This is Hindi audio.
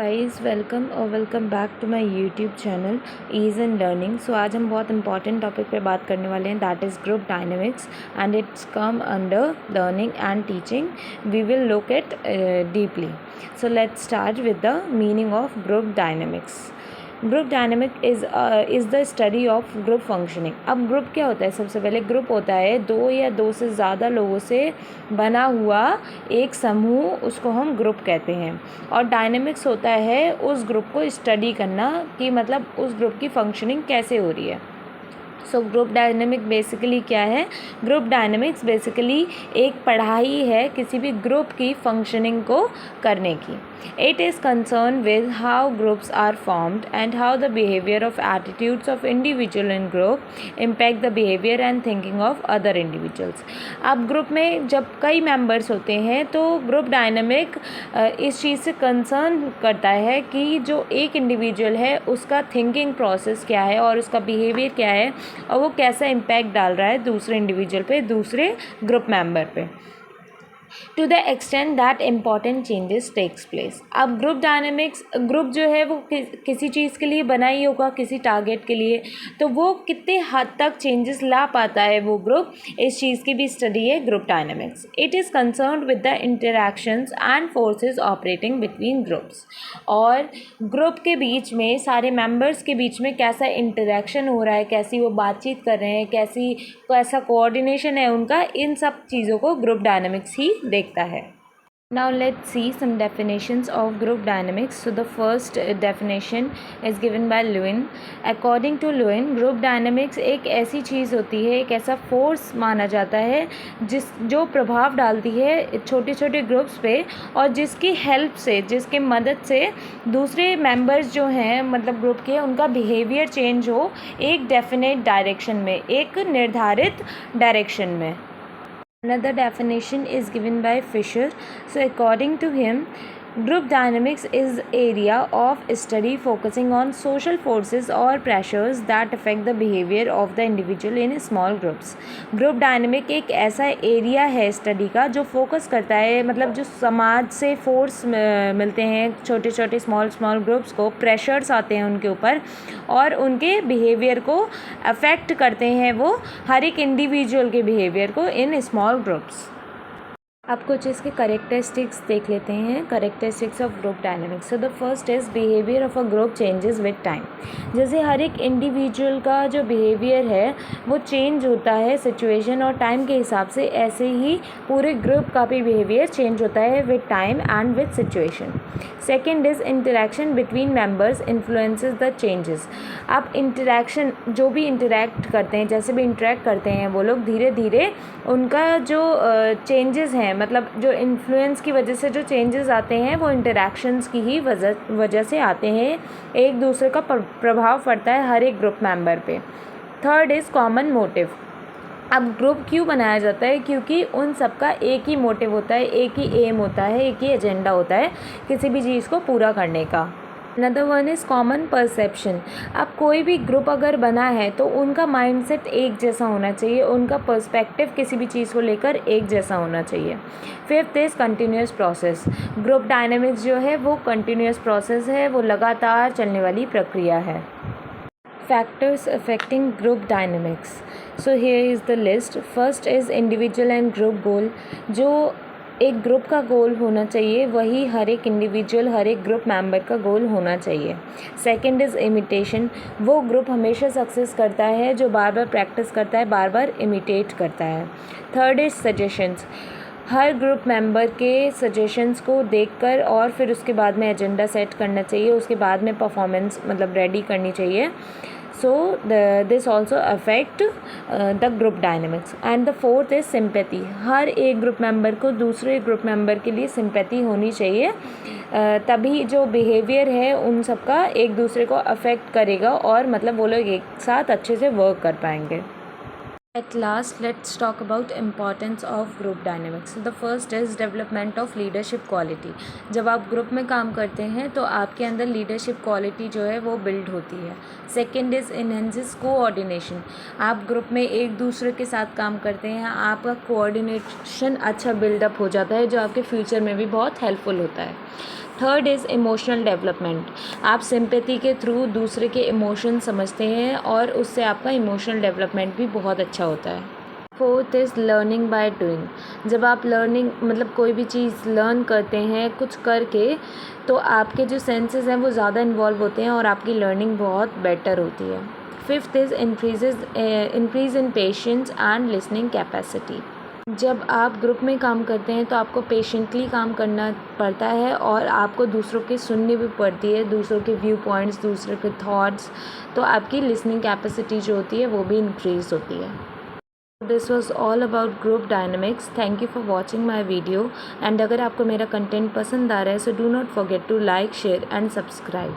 Guys welcome back to my YouTube channel ease and learning. So आज हम बहुत इंपॉर्टेंट टॉपिक पे बात करने वाले हैं, that is group dynamics and it's come under learning and teaching. We will look at deeply. So let's start with the meaning of group dynamics. Group dynamic is the study of group functioning. अब ग्रुप क्या होता है? सबसे पहले ग्रुप होता है दो या दो से ज़्यादा लोगों से बना हुआ एक समूह, उसको हम ग्रुप कहते हैं। और डायनेमिक्स होता है उस ग्रुप को स्टडी करना कि मतलब उस ग्रुप की फंक्शनिंग कैसे हो रही है। सो ग्रुप डायनेमिक बेसिकली क्या है? ग्रुप डायनेमिक्स बेसिकली एक पढ़ाई है किसी भी ग्रुप की फंक्शनिंग को करने की। It is concern with how groups are formed and how the behaviour of attitudes of individual in group impact the behaviour and thinking of other individuals. अब ग्रुप में जब कई मेंबर्स होते हैं तो ग्रुप डायनेमिक इस चीज़ से कंसर्न करता है कि जो एक इंडिविजुअल है उसका थिंकिंग प्रोसेस क्या है और उसका बिहेवियर क्या है और वो कैसा इम्पैक्ट डाल रहा है दूसरे इंडिविजुअल पे, दूसरे ग्रुप मेंबर पे, to the extent that important changes takes place. अब ग्रुप डायनेमिक्स, ग्रुप जो है वो किसी चीज़ के लिए बना ही होगा, किसी टारगेट के लिए, तो वो कितने हद तक चेंजेस ला पाता है वो ग्रुप, इस चीज़ की भी स्टडी है group dynamics. It is concerned with the interactions and forces operating between groups. और ग्रुप के बीच में, सारे मेंबर्स के बीच में कैसा इंटरैक्शन हो रहा है, कैसी वो बातचीत कर रहे हैं, कैसा कोऑर्डिनेशन है उनका, इन सब चीज़ों को ग्रुप डायनेमिक्स ही देखता है। Now let's see some definitions of group dynamics. So the first definition is given by Lewin. According to Lewin, group dynamics एक ऐसी चीज़ होती है, एक ऐसा फोर्स माना जाता है जो प्रभाव डालती है छोटे छोटे ग्रुप्स पे और जिसकी हेल्प से, जिसके मदद से दूसरे मेंबर्स जो हैं मतलब ग्रुप के, उनका बिहेवियर चेंज हो एक डेफिनेट डायरेक्शन में, एक निर्धारित डायरेक्शन में। Another definition is given by Fisher. So according to him, group dynamics is area of study focusing on social forces or pressures that affect the behavior of the individual in small groups. Group dynamic एक ऐसा एरिया है स्टडी का जो फोकस करता है, मतलब जो समाज से फोर्स मिलते हैं छोटे छोटे स्मॉल ग्रुप्स को, प्रेशर्स आते हैं उनके ऊपर और उनके बिहेवियर को अफेक्ट करते हैं, वो हर एक इंडिविजुअल के बिहेवियर को इन स्मॉल ग्रुप्स। अब कुछ इसके करेक्टरिस्टिक्स देख लेते हैं, characteristics of group dynamics. So the first is behaviour of a group changes with time. जैसे हर एक इंडिविजुअल का जो बिहेवियर है वो चेंज होता है सिचुएशन और टाइम के हिसाब से, ऐसे ही पूरे ग्रुप का भी बिहेवियर चेंज होता है with time and with situation. Second is interaction between members influences the changes. अब इंटरेक्शन, जो भी इंटरेक्ट करते हैं, जैसे भी इंटरेक्ट करते हैं वो लोग, धीरे धीरे उनका जो चेंजेस हैं, मतलब जो इन्फ्लुएंस की वजह से जो चेंजेस आते हैं वो इंटरैक्शंस की ही वजह से आते हैं, एक दूसरे का प्रभाव पड़ता है हर एक ग्रुप मेंबर पे। Third is common motive. अब ग्रुप क्यों बनाया जाता है? क्योंकि उन सबका एक ही मोटिव होता है, एक ही एम होता है, एक ही एजेंडा होता है किसी भी चीज़ को पूरा करने का। Another one is common perception. अब कोई भी ग्रुप अगर बना है तो उनका माइंडसेट एक जैसा होना चाहिए, उनका पर्सपेक्टिव किसी भी चीज़ को लेकर एक जैसा होना चाहिए। Fifth is continuous process. Group dynamics जो है वो कंटिन्यूस प्रोसेस है, वो लगातार चलने वाली प्रक्रिया है। Factors affecting group dynamics. So here is the list. First is individual and group गोल। जो एक ग्रुप का गोल होना चाहिए वही हर एक इंडिविजुअल, हर एक ग्रुप मेंबर का गोल होना चाहिए। Second is imitation. वो ग्रुप हमेशा सक्सेस करता है जो बार बार प्रैक्टिस करता है, बार बार इमिटेट करता है। Third is suggestions. Her group member के सजेशंस को देखकर और फिर उसके बाद में एजेंडा सेट करना चाहिए, उसके बाद में परफॉर्मेंस मतलब रेडी करनी चाहिए। So this also affect the group dynamics. And the fourth is sympathy. हर एक ग्रुप मेंबर को दूसरे ग्रुप मेंबर के लिए सिंपैथी होनी चाहिए, तभी जो बिहेवियर है उन सबका एक दूसरे को अफेक्ट करेगा और मतलब वो लोग एक साथ अच्छे से वर्क कर पाएंगे। At last, let's talk about importance of group dynamics. So the first is development of leadership quality. जब आप ग्रुप में काम करते हैं तो आपके अंदर लीडरशिप क्वालिटी जो है वो बिल्ड होती है। Second is enhances coordination. आप ग्रुप में एक दूसरे के साथ काम करते हैं, आपका कोऑर्डिनेशन अच्छा बिल्डअप हो जाता है जो आपके फ्यूचर में भी बहुत हेल्पफुल होता है। Third is emotional development. आप सिंपैथी के थ्रू दूसरे के इमोशन समझते हैं और उससे आपका इमोशनल डेवलपमेंट भी बहुत अच्छा होता है। Fourth is learning by doing. जब आप कोई भी चीज़ लर्न करते हैं कुछ करके, तो आपके जो सेंसेस हैं वो ज़्यादा इन्वॉल्व होते हैं और आपकी लर्निंग बहुत बेटर होती है। Fifth is increase in patience and listening capacity. जब आप ग्रुप में काम करते हैं तो आपको पेशेंटली काम करना पड़ता है और आपको दूसरों की सुननी भी पड़ती है, दूसरों के व्यू पॉइंट्स, दूसरों के थॉट्स, तो आपकी लिसनिंग कैपेसिटी जो होती है वो भी इंक्रीज़ होती है। This was all about group dynamics. Thank you for watching my video and अगर आपको मेरा कंटेंट पसंद आ रहा है so do not forget to like, share and subscribe.